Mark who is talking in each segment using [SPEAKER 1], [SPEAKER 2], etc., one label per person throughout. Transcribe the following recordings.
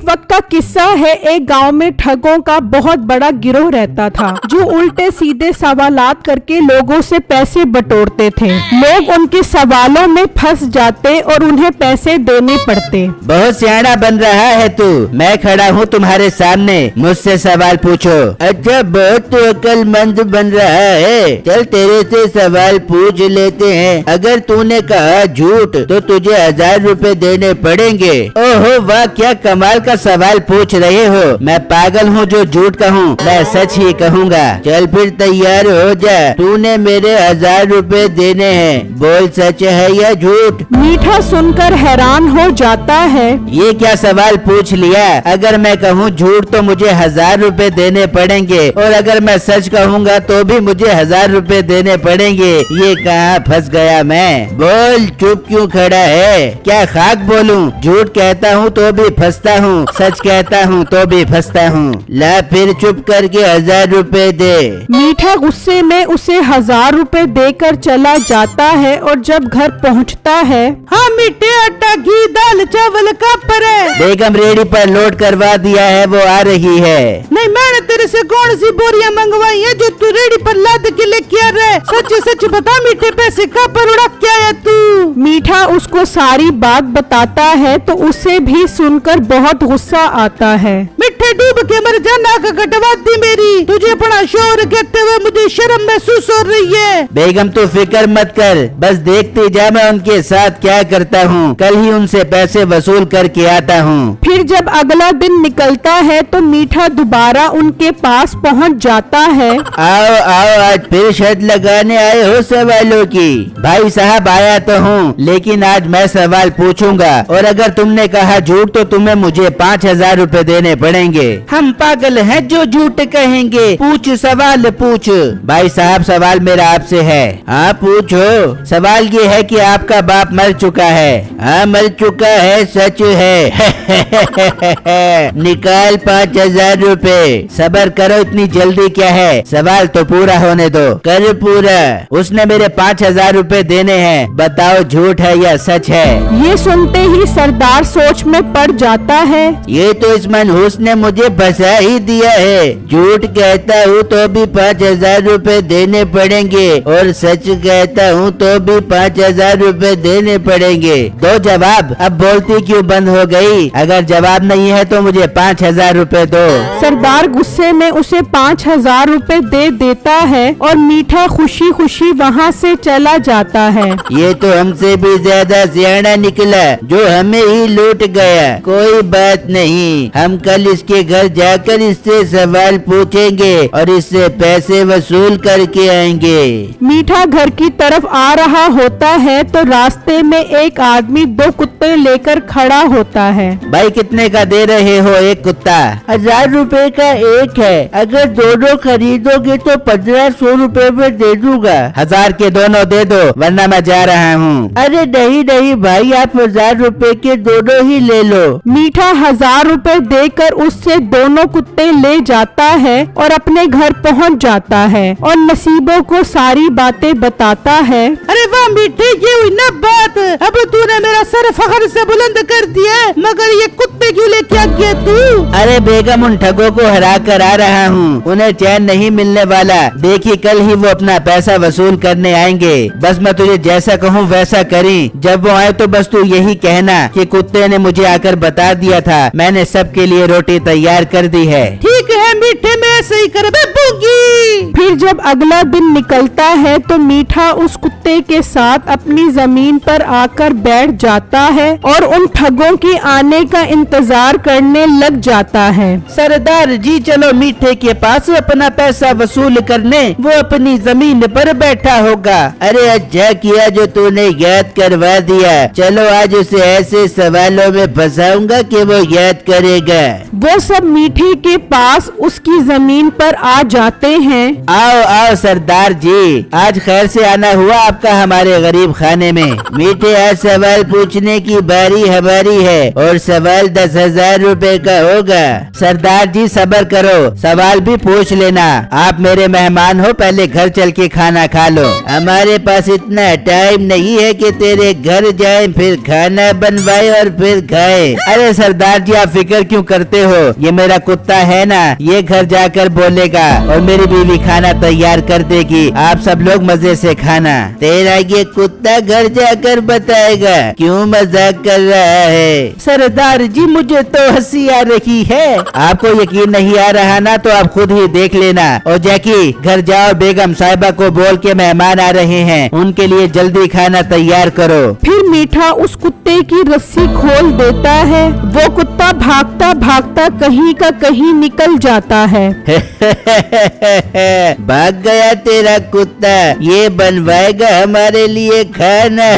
[SPEAKER 1] वक्त का किस्सा है। एक गांव में ठगों का बहुत बड़ा गिरोह रहता था जो उल्टे सीधे सवालात करके लोगों से पैसे बटोरते थे। लोग उनके सवालों में फंस जाते और उन्हें पैसे देने पड़ते।
[SPEAKER 2] बहुत सियाना बन रहा है तू। मैं खड़ा हूँ तुम्हारे सामने, मुझसे सवाल पूछो। अच्छा, बहुत तो अक्लमंद बन रहा है। चल तेरे से सवाल पूछ लेते हैं। अगर तूने कहा झूठ तो तुझे 1000 रुपए देने पड़ेंगे। ओहो वाह, क्या कमाल का सवाल पूछ रहे हो। मैं पागल हूँ जो झूठ कहूँ, मैं सच ही कहूँगा। चल फिर तैयार हो जा, तूने मेरे 1000 रुपए देने हैं। बोल सच है या झूठ?
[SPEAKER 1] मीठा सुनकर हैरान हो जाता है।
[SPEAKER 2] ये क्या सवाल पूछ लिया। अगर मैं कहूँ झूठ तो मुझे 1000 रुपए देने पड़ेंगे, और अगर मैं सच कहूँगा तो भी मुझे 1000 रुपए देने पड़ेंगे। ये कहाँ फंस गया मैं। बोल, चुप क्यों खड़ा है? क्या खाक बोलूं? झूठ कहता हूँ तो भी फंसता हूँ, सच कहता हूँ तो भी फंसता हूँ। ला फिर चुप करके 1000 रुपए दे।
[SPEAKER 1] मीठा गुस्से में उसे 1000 रुपए देकर चला जाता है और जब घर पहुँचता है, हाँ मीठे, आटा, घी, दाल, चावल कहाँ पर है?
[SPEAKER 2] बेगम रेडी पर लोड करवा दिया है, वो आ रही है।
[SPEAKER 1] नहीं, मैंने तेरे से कौन सी बोरियां मंगवाई है जो तू रेडी पर लाद के लेके आ रहा है? सच सच बता मीठे, पैसे कहाँ पर उड़ा के आया तू? मीठा उसको सारी बात बताता है तो उसे भी सुनकर बहुत गुस्सा आता है। मीठे, डूब के मर जा, नाक कटवा दी मेरी। तुझे अपना शोर कहते हुए मुझे शर्म महसूस हो रही है।
[SPEAKER 2] बेगम तू फिक्र मत कर, बस देखती जा मैं उनके साथ क्या करता हूँ। कल ही उनसे पैसे वसूल करके आता हूँ।
[SPEAKER 1] फिर जब अगला दिन निकलता है तो मीठा दोबारा उनके पास पहुँच जाता है।
[SPEAKER 2] आओ आओ, आज फिर शर्त लगाने आए हो सवालों की। भाई साहब आया तो हूँ, लेकिन आज मैं सवाल पूछूंगा, और अगर तुमने कहा झूठ तो तुम्हें मुझे 5000 रुपए देने पड़ेंगे। हम पागल हैं जो झूठ कहेंगे। पूछ, सवाल पूछ। भाई साहब सवाल मेरा आपसे है। हाँ पूछो। सवाल ये है कि आपका बाप मर चुका है। हाँ मर चुका है, सच है। निकाल 5000 रुपए। सबर करो, इतनी जल्दी क्या है, सवाल तो पूरा होने दो। कर पूरा। उसने मेरे 5000 रुपए देने हैं, बताओ झूठ है या सच है?
[SPEAKER 1] ये सुनते ही सरदार सोच में पड़ जाता है।
[SPEAKER 2] ये तो इस मनहूस ने मुझे फंसा ही दिया है। झूठ कहता हूँ तो भी 5000 रुपए देने पड़ेंगे, और सच कहता हूँ तो भी 5000 रुपए देने पड़ेंगे। दो जवाब। अब बोलती क्यों बंद हो गई? अगर जवाब नहीं है तो मुझे 5000 रुपए दो।
[SPEAKER 1] सरदार गुस्से में उसे 5000 रुपए दे देता है और मीठा खुशी खुशी वहाँ से चला जाता है।
[SPEAKER 2] ये तो हमसे भी ज्यादा सियाना निकला जो हमें ही लूट गया। कोई बात नहीं, हम कल इसके घर जाकर इससे सवाल पूछेंगे और इससे पैसे वसूल करके आएंगे।
[SPEAKER 1] मीठा घर की तरफ आ रहा होता है तो रास्ते में एक आदमी 2 कुत्ते लेकर खड़ा होता है।
[SPEAKER 2] भाई कितने का दे रहे हो एक कुत्ता? 1000 रुपए का एक है। अगर दोनों खरीदोगे तो 1500 रुपए में दे दूंगा। 1000 के दोनों दे दो, वरना मैं जा रहा हूँ। अरे नहीं नहीं भाई, आप 1000 रुपए के दोनों ही ले लो।
[SPEAKER 1] मीठा 1000 रुपए देकर उससे दोनों कुत्ते ले जाता है और अपने घर पहुंच जाता है और नसीबों को सारी बातें बताता है। अरे वाह मीठे, ये हुई ना बात। अब तूने मेरा सर फख्र से बुलंद कर दिया, मगर ये कुत्ते क्यों लेके आ गया तू?
[SPEAKER 2] अरे बेगम, उन ठगों को हरा कर आ रहा हूँ, उन्हें चैन नहीं मिलने वाला। देखी कल ही वो अपना पैसा वसूल करने आएंगे। बस मैं तुझे जैसा कहूँ वैसा करी। जब वो आए तो बस तू यही कहना कि कुत्ते ने मुझे आकर बता दिया था, मैंने सबके लिए रोटी तैयार कर दी है।
[SPEAKER 1] ठीक है मीठे, मैं ऐसे ही कर बैठूंगी। फिर जब अगला दिन निकलता है तो मीठा उस कुत्ते के साथ अपनी जमीन पर आकर बैठ जाता है और उन ठगों के आने का इंतजार करने लग जाता है।
[SPEAKER 2] सरदार जी चलो मीठे के पास अपना पैसा वसूल करने, वो अपनी जमीन पर बैठा होगा। अरे अच्छा किया जो तूने याद करवा दिया। चलो आज उसे ऐसे सवालों में फंसाऊंगा कि वो याद करेगा।
[SPEAKER 1] वो सब मीठे के पास पास उसकी जमीन पर आ जाते हैं।
[SPEAKER 2] आओ आओ सरदार जी, आज खैर से आना हुआ आपका हमारे गरीब खाने में। मीठे, आज सवाल पूछने की बारी हमारी है और सवाल 10,000 रुपए का होगा। सरदार जी सब्र करो, सवाल भी पूछ लेना। आप मेरे मेहमान हो, पहले घर चल के खाना खा लो। हमारे पास इतना टाइम नहीं है कि तेरे घर जाए फिर खाना बनवाए और फिर खाए। अरे सरदार जी आप फिक्र क्यों करते हो, ये मेरा कुत्ता है ना, ये घर जाकर बोलेगा और मेरी बीवी खाना तैयार कर देगी। आप सब लोग मजे से खाना। तेरा ये कुत्ता घर जाकर बताएगा। क्यों मजाक कर रहा है?
[SPEAKER 1] सरदार जी मुझे तो हंसी आ रही है।
[SPEAKER 2] आपको यकीन नहीं आ रहा ना तो आप खुद ही देख लेना। और जैकी घर जाओ, बेगम साहिबा को बोल के मेहमान आ रहे हैं, उनके लिए जल्दी खाना तैयार करो।
[SPEAKER 1] फिर मीठा उस कुत्ते की रस्सी खोल देता है। वो कुत्ता भागता भागता कहीं का कहीं निकल जाता है।
[SPEAKER 2] भाग गया तेरा कुत्ता, ये बनवाएगा हमारे लिए खाना।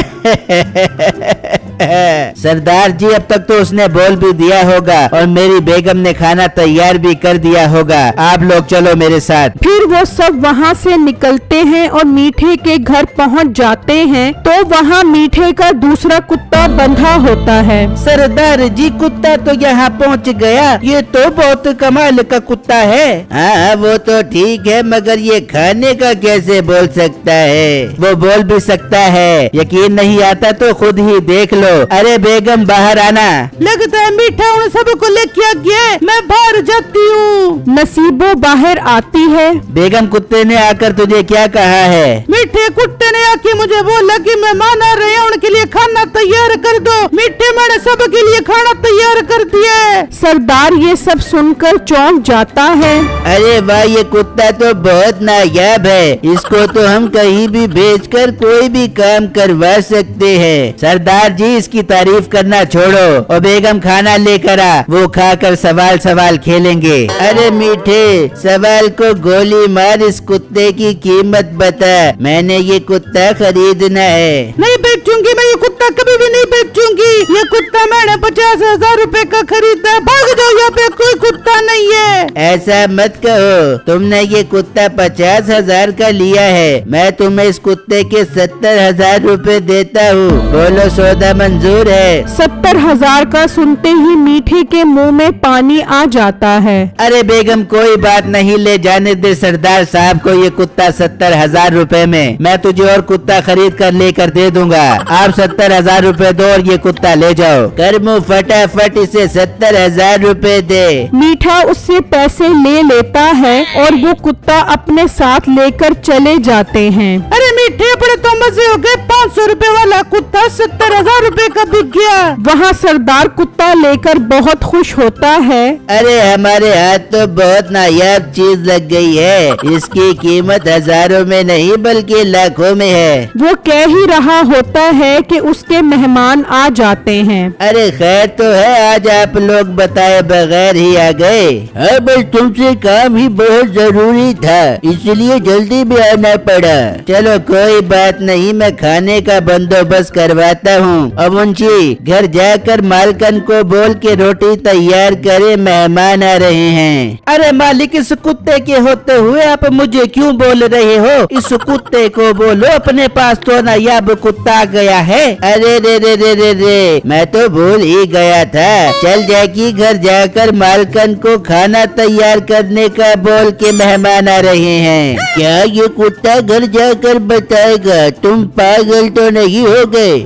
[SPEAKER 2] सरदार जी अब तक तो उसने बोल भी दिया होगा और मेरी बेगम ने खाना तैयार भी कर दिया होगा। आप लोग चलो मेरे साथ।
[SPEAKER 1] फिर वो सब वहाँ से निकलते हैं और मीठे के घर पहुँच जाते हैं तो वहाँ मीठे का दूसरा कुत्ता बंधा होता है।
[SPEAKER 2] सरदार जी कुत्ता तो यहाँ पहुँच गया, ये तो बहुत कमाल का कुत्ता है। हाँ वो तो ठीक है, मगर ये खाने का कैसे बोल सकता है? वो बोल भी सकता है, यकीन नहीं आता तो खुद ही देख लो। अरे बेगम बाहर आना।
[SPEAKER 1] लगता है मीठा उन सबको लेके आ गया, मैं बाहर जाती हूँ। नसीबो बाहर आती है।
[SPEAKER 2] बेगम कुत्ते ने आकर तुझे क्या कहा है?
[SPEAKER 1] मीठे कुत्ते ने आके मुझे बोला कि मेहमान आ रहे हैं, उनके लिए खाना तैयार कर दो। मीठे मैंने सबके लिए खाना तैयार कर दिया। सरदार ये सब सुनकर चौंक जाता है।
[SPEAKER 2] अरे वाह, ये कुत्ता तो बहुत नायाब है, इसको तो हम कहीं भी भेजकर कोई भी काम करवा सकते हैं। सरदार जी इसकी तारीफ करना छोड़ो और बेगम खाना लेकर आ, वो खाकर सवाल खेलेंगे। अरे मीठे सवाल को गोली मार, इस कुत्ते की कीमत बता, मैंने ये कुत्ता खरीदना है।
[SPEAKER 1] नहीं बेचूंगी मैं, ये कुत्ता कभी भी नहीं बेचूंगी। ये कुत्ता मैंने 50,000 रुपए का खरीदा। भाग जाओ, यहाँ पे कोई कुत्ता नहीं है।
[SPEAKER 2] ऐसा मत कहो, तुमने ये कुत्ता 50,000 का लिया है, मैं तुम्हें इस कुत्ते के 70,000 रुपए देता हूँ। बोलो सौदा मंजूर है?
[SPEAKER 1] 70,000 का सुनते ही मीठे के मुंह में पानी आ जाता है।
[SPEAKER 2] अरे बेगम कोई बात नहीं, ले जाने दे सरदार साहब को ये कुत्ता 70,000 रुपए में। मैं तुझे और कुत्ता खरीद कर लेकर दे दूंगा। आप 70,000 रुपए दो और ये कुत्ता ले जाओ। करमू फटाफट इसे 70,000 रुपए दे।
[SPEAKER 1] मीठा उससे पैसे ले लेता है और वो कुत्ता अपने साथ लेकर चले जाते हैं। अरे मीठे बड़े तो मजे हो गए, 500 रुपए वाला कुत्ता 70,000 रुपए का बिक गया। वहाँ सरदार कुत्ता लेकर बहुत खुश होता है।
[SPEAKER 2] अरे हमारे हाथ तो बहुत नायाब चीज लग गई है, इसकी कीमत हजारों में नहीं बल्कि लाखों में है।
[SPEAKER 1] वो कह ही रहा होता है कि उसके मेहमान आ जाते हैं।
[SPEAKER 2] अरे खैर तो है, आज आप लोग बताए बगैर ही आ गए। हाँ बस तुमसे काम ही बहुत जरूरी था, इसलिए जल्दी भी आना पड़ा। चलो कोई बात नहीं, मैं खाने का बंदोबस्त करवाता हूँ। अब मुंशी घर जाकर मालकन को बोल के रोटी तैयार करे, मेहमान आ रहे हैं। अरे मालिक, इस कुत्ते के होते हुए आप मुझे क्यों बोल रहे हो? इस कुत्ते को बोलो, अपने पास तो नायाब कुत्ता आ गया है। अरे रे, मैं तो भूल ही गया था। चल जैकी घर जाकर मालकन को खाना तैयार करने का बोल के मेहमान आ रहे हैं। क्या ये कुत्ता घर जाकर बताएगा? तुम पागल तो नहीं हो गए?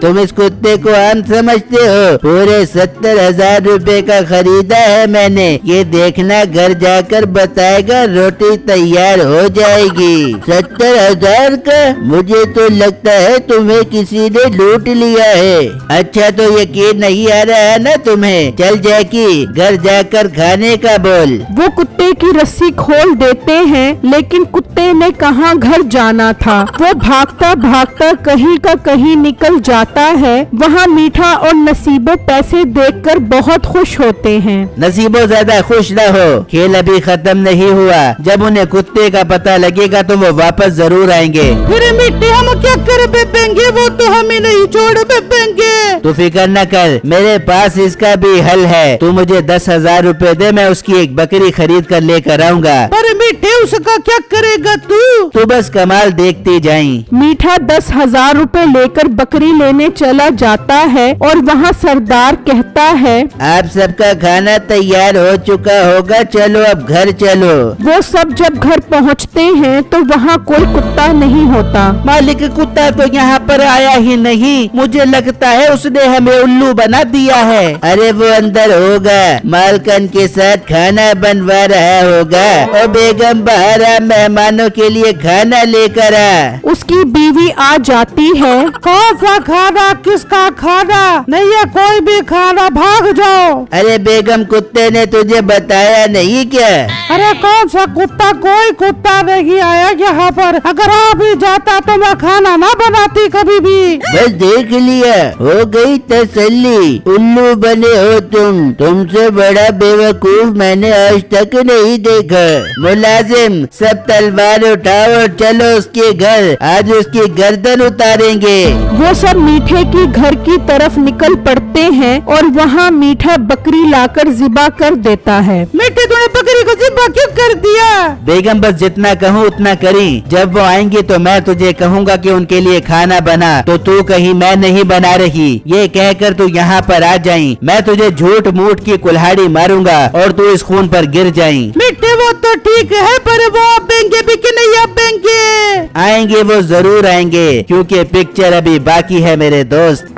[SPEAKER 2] तुम इस कुत्ते को आम समझते हो? पूरे 70,000 रुपए का खरीदा है मैंने, ये देखना घर जाकर बताएगा, रोटी तैयार हो जाएगी। 70,000 का? मुझे तो लगता है तुम्हें किसी ने लूट लिया है। अच्छा तो यकीन नहीं आ रहा है ना तुम्हें? चल जैकी घर जाकर खाने का बोल।
[SPEAKER 1] वो कुत्ते की रस्सी खोल देते हैं, लेकिन कुत्ते ने कहाँ घर जाना था। वो भागता भागता कहीं का कहीं निकल जाता है। वहाँ मीठा और नसीबो पैसे देखकर बहुत खुश होते हैं।
[SPEAKER 2] नसीबो ज्यादा खुश न हो, खेल अभी खत्म नहीं हुआ। जब उन्हें कुत्ते का पता लगेगा तो वो वापस जरूर आएंगे।
[SPEAKER 1] फिर मीठे हम क्या कर बेबेंगे, वो तो हमें नहीं छोड़ बेबेंगे।
[SPEAKER 2] तू फिक्र न कर, मेरे पास इसका भी हल है। तू मुझे 10,000 रुपए दे, मैं उसकी एक बकरी खरीद कर लेकर आऊंगा।
[SPEAKER 1] पर मीठे उसका क्या करेगा तू?
[SPEAKER 2] तू बस कमाल देखती जाई।
[SPEAKER 1] मीठा 10,000 रुपए लेकर बकरी लेने चला जाता है और वहाँ सरदार कहता है,
[SPEAKER 2] आप सबका खाना तैयार हो चुका होगा, चलो अब घर चलो।
[SPEAKER 1] वो सब जब घर पहुँचते हैं तो वहाँ कोई कुत्ता नहीं होता।
[SPEAKER 2] मालिक, कुत्ता तो यहाँ पर आया ही नहीं। मुझे लगता है उसने हमें उल्लू बना दिया है। अरे वो अंदर होगा, मालकन के साथ खाना बनवा रहा होगा। और बेगम बाहर आ, मेहमानों के लिए खाना लेकर आ।
[SPEAKER 1] उसकी बीवी आ जाती है। कौन सा खाना, किसका खाना? नहीं है कोई भी खाना, भाग जाओ।
[SPEAKER 2] अरे बेगम, कुत्ते ने तुझे बताया नहीं क्या?
[SPEAKER 1] अरे कौन सा कुत्ता? कोई कुत्ता नहीं आया यहाँ पर। अगर आ भी जाता तो मैं खाना ना बनाती कभी भी।
[SPEAKER 2] बस देख लिया, हो गई तसल्ली। उल्लू बने हो तुम। तुमसे बड़ा बेवकूफ मैंने आज तक नहीं देखा। मुलाजिम, सब तलवार उठाओ और चलो उसके घर। आज उसकी गर्दन उतारेंगे।
[SPEAKER 1] वो सब मीठे की घर की तरफ निकल पड़ते हैं और वहाँ मीठा बकरी लाकर ज़िबा कर देता है। मीठे, तूने बकरी को ज़िबा क्यों कर दिया?
[SPEAKER 2] बेगम, बस जितना कहूँ उतना करी। जब वो आएंगे तो मैं तुझे कहूँगा कि उनके लिए खाना बना, तो तू कहीं मैं नहीं बना रही ये कहकर तू यहाँ पर आ जाई। मैं तुझे झूठ मूठ की कुल्हाड़ी मारूंगा और तू इस खून पर गिर जाई।
[SPEAKER 1] मीठे, वो तो ठीक है, पर वो आएंगे भी कि नहीं आएंगे?
[SPEAKER 2] आएंगे, वो जरूर आएंगे, क्योंकि पिक्चर अभी बाकी है मेरे दोस्त।